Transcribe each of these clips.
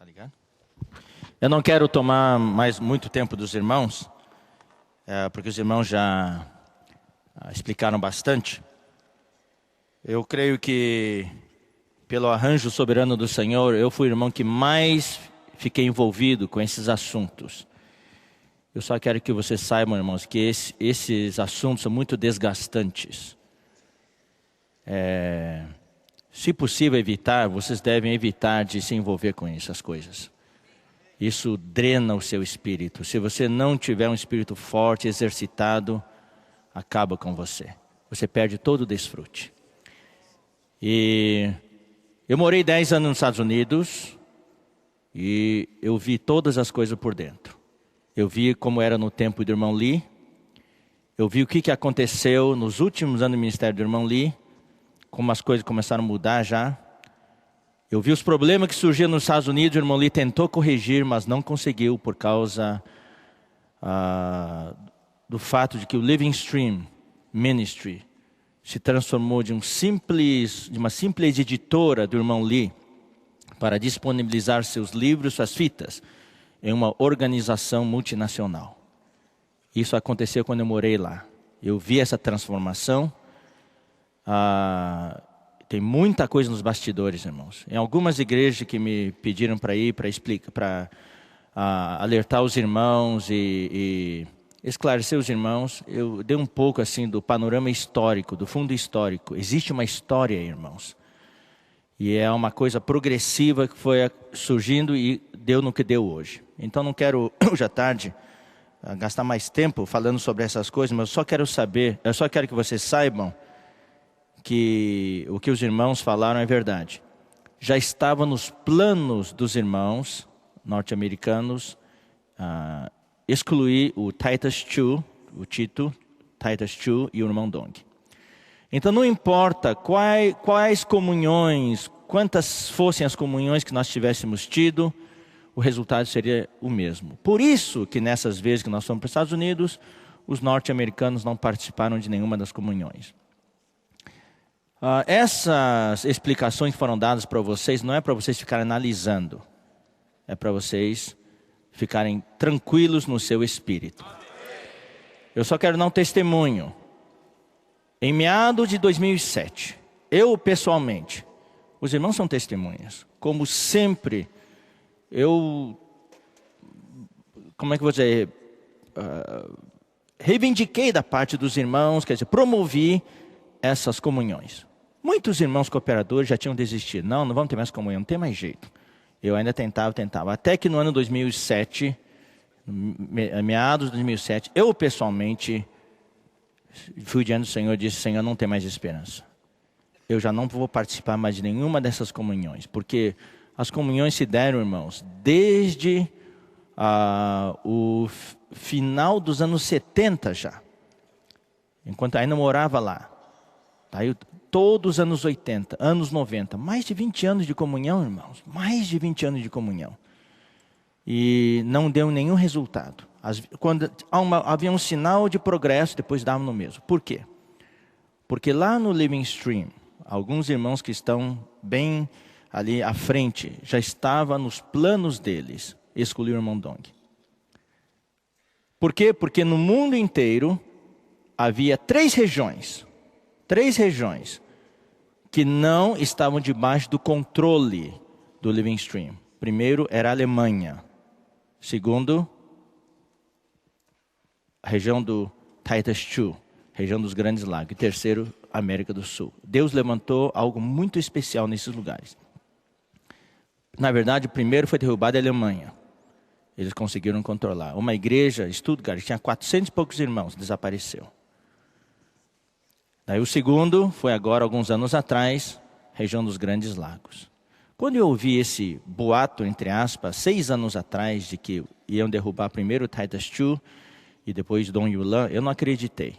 ligado? Eu não quero tomar mais muito tempo dos irmãos, porque os irmãos já explicaram bastante. Eu creio que, pelo arranjo soberano do Senhor, eu fui o irmão que mais fiquei envolvido com esses assuntos. Eu só quero que vocês saibam, irmãos, que esses assuntos são muito desgastantes. Se possível evitar, vocês devem evitar de se envolver com essas coisas. Isso drena o seu espírito. Se você não tiver um espírito forte, exercitado, acaba com você. Você perde todo o desfrute. E eu morei 10 anos nos Estados Unidos e eu vi todas as coisas por dentro. Eu vi como era no tempo do irmão Lee. Eu vi o que aconteceu nos últimos anos do ministério do irmão Lee. Como as coisas começaram a mudar já. Eu vi os problemas que surgiam nos Estados Unidos. O irmão Lee tentou corrigir, mas não conseguiu por causa do fato de que o Living Stream Ministry se transformou de uma simples editora do irmão Lee para disponibilizar seus livros, suas fitas, em uma organização multinacional. Isso aconteceu quando eu morei lá. Eu vi essa transformação. Tem muita coisa nos bastidores, irmãos. Em algumas igrejas que me pediram para ir, para explicar, para alertar os irmãos e esclarecer os irmãos, eu dei um pouco assim do panorama histórico, do fundo histórico. Existe uma história, irmãos. E é uma coisa progressiva que foi surgindo e deu no que deu hoje. Então não quero, hoje à tarde, gastar mais tempo falando sobre essas coisas, mas eu só quero que vocês saibam que o que os irmãos falaram é verdade. Já estava nos planos dos irmãos norte-americanos excluir o Titus Chu, o Tito, Titus Chu e o irmão Dong. Então não importa quais comunhões, quantas fossem as comunhões que nós tivéssemos tido, o resultado seria o mesmo. Por isso que nessas vezes que nós fomos para os Estados Unidos, os norte-americanos não participaram de nenhuma das comunhões. Essas explicações foram dadas para vocês, não é para vocês ficarem analisando, é para vocês ficarem tranquilos no seu espírito. Eu só quero dar um testemunho. Em meados de 2007, eu pessoalmente, os irmãos são testemunhas, como sempre, reivindiquei da parte dos irmãos, quer dizer, promovi essas comunhões. Muitos irmãos cooperadores já tinham desistido. Não vamos ter mais comunhão, não tem mais jeito. Eu ainda tentava. Até que no ano 2007, meados de 2007, eu pessoalmente fui diante do Senhor e disse: Senhor, não tem mais esperança. Eu já não vou participar mais de nenhuma dessas comunhões. Porque as comunhões se deram, irmãos, desde o final dos anos 70 já. Enquanto ainda morava lá. Aí, todos os anos 80, anos 90, mais de 20 anos de comunhão, irmãos. Mais de 20 anos de comunhão. E não deu nenhum resultado. Quando havia um sinal de progresso, depois dava no mesmo. Por quê? Porque lá no Living Stream, alguns irmãos que estão bem ali à frente, já estava nos planos deles excluir o irmão Dong. Por quê? Porque no mundo inteiro havia 3 regiões que não estavam debaixo do controle do Living Stream. Primeiro era a Alemanha. Segundo, a região do Titus Chu, região dos Grandes Lagos. E terceiro, América do Sul. Deus levantou algo muito especial nesses lugares. Na verdade, o primeiro foi derrubado a Alemanha. Eles conseguiram controlar. Uma igreja, Stuttgart, tinha 400 e poucos irmãos, desapareceu. Daí o segundo foi agora, alguns anos atrás, região dos Grandes Lagos. Quando eu ouvi esse boato, entre aspas, 6 anos atrás, de que iam derrubar primeiro o Titus Chu e depois Dong Yulan, eu não acreditei.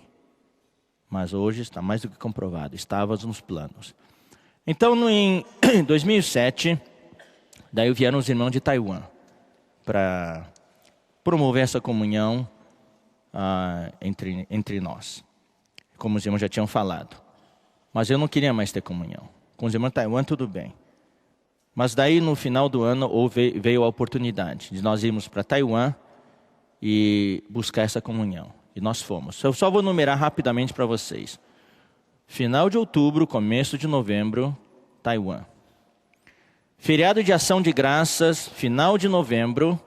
Mas hoje está mais do que comprovado, estava nos planos. Então, em 2007, daí vieram os irmãos de Taiwan para promover essa comunhão entre nós. Como os irmãos já tinham falado. Mas eu não queria mais ter comunhão. Com os irmãos de Taiwan, tudo bem. Mas daí no final do ano veio a oportunidade de nós irmos para Taiwan e buscar essa comunhão. E nós fomos. Eu só vou numerar rapidamente para vocês. Final de outubro, começo de novembro, Taiwan. Feriado de Ação de Graças, final de novembro,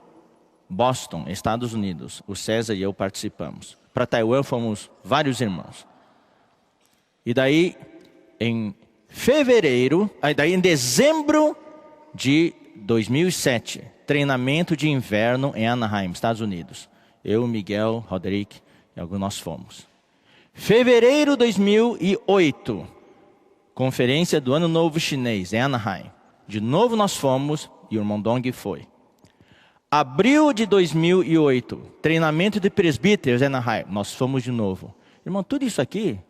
Boston, Estados Unidos. O César e eu participamos. Para Taiwan fomos vários irmãos. E daí, em dezembro de 2007, treinamento de inverno em Anaheim, Estados Unidos. Eu, Miguel, Roderick e alguns nós fomos. Fevereiro de 2008, conferência do Ano Novo Chinês em Anaheim. De novo nós fomos e o irmão Dong foi. Abril de 2008, treinamento de presbíteros em Anaheim. Nós fomos de novo. Irmão, tudo isso aqui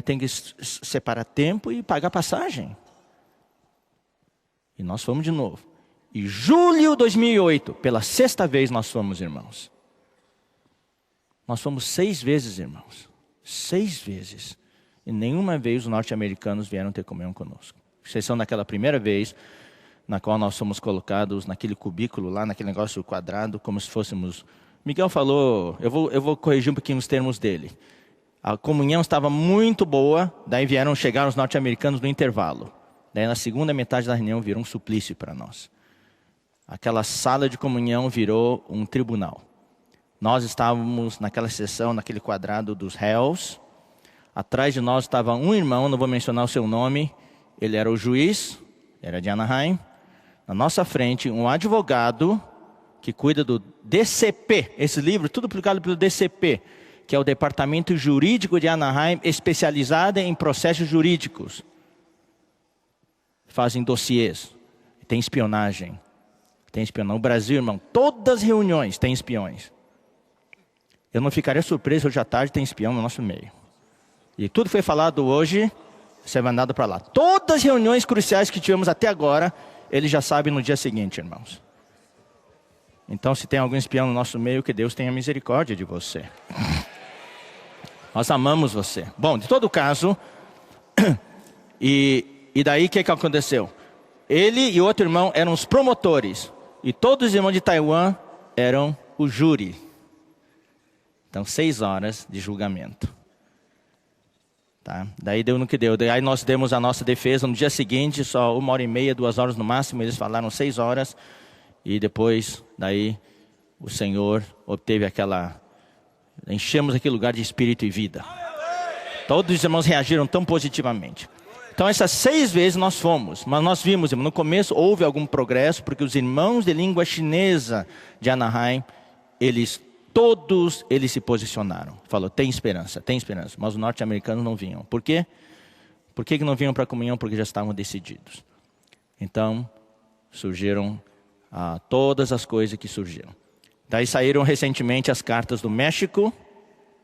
tem que separar tempo e pagar passagem. E nós fomos de novo. E julho de 2008, pela sexta vez nós fomos, irmãos. Nós fomos 6 vezes, irmãos. 6 vezes. E nenhuma vez os norte-americanos vieram ter comunhão conosco. Exceção daquela primeira vez, na qual nós fomos colocados naquele cubículo lá, naquele negócio quadrado, como se fôssemos... Miguel falou, eu vou corrigir um pouquinho os termos dele. A comunhão estava muito boa, daí chegaram os norte-americanos no intervalo. Daí na segunda metade da reunião virou um suplício para nós. Aquela sala de comunhão virou um tribunal. Nós estávamos naquela sessão, naquele quadrado dos réus. Atrás de nós estava um irmão, não vou mencionar o seu nome. Ele era o juiz, era de Anaheim. Na nossa frente, um advogado que cuida do DCP. Esse livro, tudo publicado pelo DCP, que é o Departamento Jurídico de Anaheim, especializado em processos jurídicos. Fazem dossiês, tem espionagem. Tem espionagem. No Brasil, irmão, todas as reuniões tem espiões. Eu não ficaria surpreso, hoje à tarde tem espião no nosso meio. E tudo foi falado hoje, você vai mandado para lá. Todas as reuniões cruciais que tivemos até agora, eles já sabem no dia seguinte, irmãos. Então, se tem algum espião no nosso meio, que Deus tenha misericórdia de você. Nós amamos você. Bom, de todo caso, e daí o que aconteceu? Ele e outro irmão eram os promotores. E todos os irmãos de Taiwan eram o júri. Então, 6 horas de julgamento. Tá? Daí deu no que deu. Daí nós demos a nossa defesa no dia seguinte, só 1h30, 2 horas no máximo. Eles falaram 6 horas. E depois, daí, o Senhor obteve enchemos aquele lugar de espírito e vida. Todos os irmãos reagiram tão positivamente. Então, essas 6 vezes nós fomos. Mas nós vimos, no começo houve algum progresso, porque os irmãos de língua chinesa de Anaheim, todos eles se posicionaram. Falou, tem esperança. Mas os norte-americanos não vinham. Por quê? Por que não vinham para a comunhão? Porque já estavam decididos. Então, surgiram todas as coisas que surgiram. Daí saíram recentemente as cartas do México,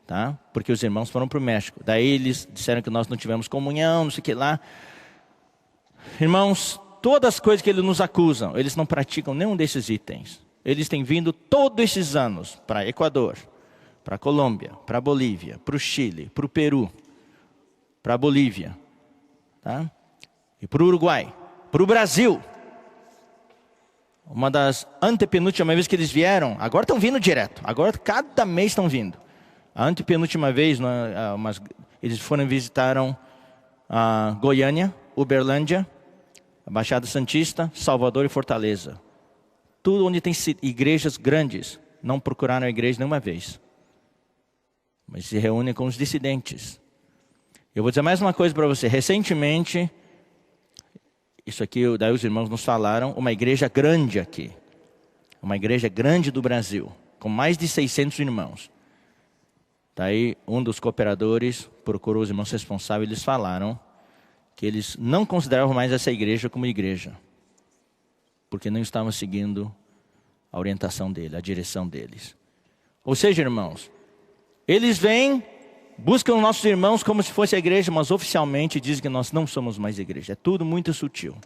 tá? Porque os irmãos foram para o México. Daí eles disseram que nós não tivemos comunhão, não sei o que lá. Irmãos, todas as coisas que eles nos acusam, eles não praticam nenhum desses itens. Eles têm vindo todos esses anos para Equador, para Colômbia, para Bolívia, para o Chile, para o Peru, para a Bolívia, tá? E para o Uruguai, para o Brasil. Uma das antepenúltimas vezes que eles vieram, agora estão vindo direto. Agora cada mês estão vindo. A antepenúltima vez, eles visitaram Goiânia, Uberlândia, a Baixada Santista, Salvador e Fortaleza. Tudo onde tem igrejas grandes. Não procuraram a igreja nenhuma vez. Mas se reúnem com os dissidentes. Eu vou dizer mais uma coisa para você. Recentemente, isso aqui, daí os irmãos nos falaram, uma igreja grande aqui. Uma igreja grande do Brasil, com mais de 600 irmãos. Daí um dos cooperadores procurou os irmãos responsáveis, eles falaram que eles não consideravam mais essa igreja como igreja. Porque não estavam seguindo a orientação dele, a direção deles. Ou seja, irmãos, eles vêm, buscam nossos irmãos como se fosse a igreja, mas oficialmente dizem que nós não somos mais igreja. É tudo muito sutil.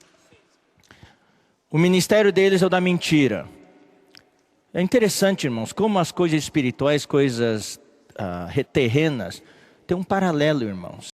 O ministério deles é o da mentira. É interessante, irmãos, como as coisas espirituais, coisas terrenas, tem um paralelo, irmãos.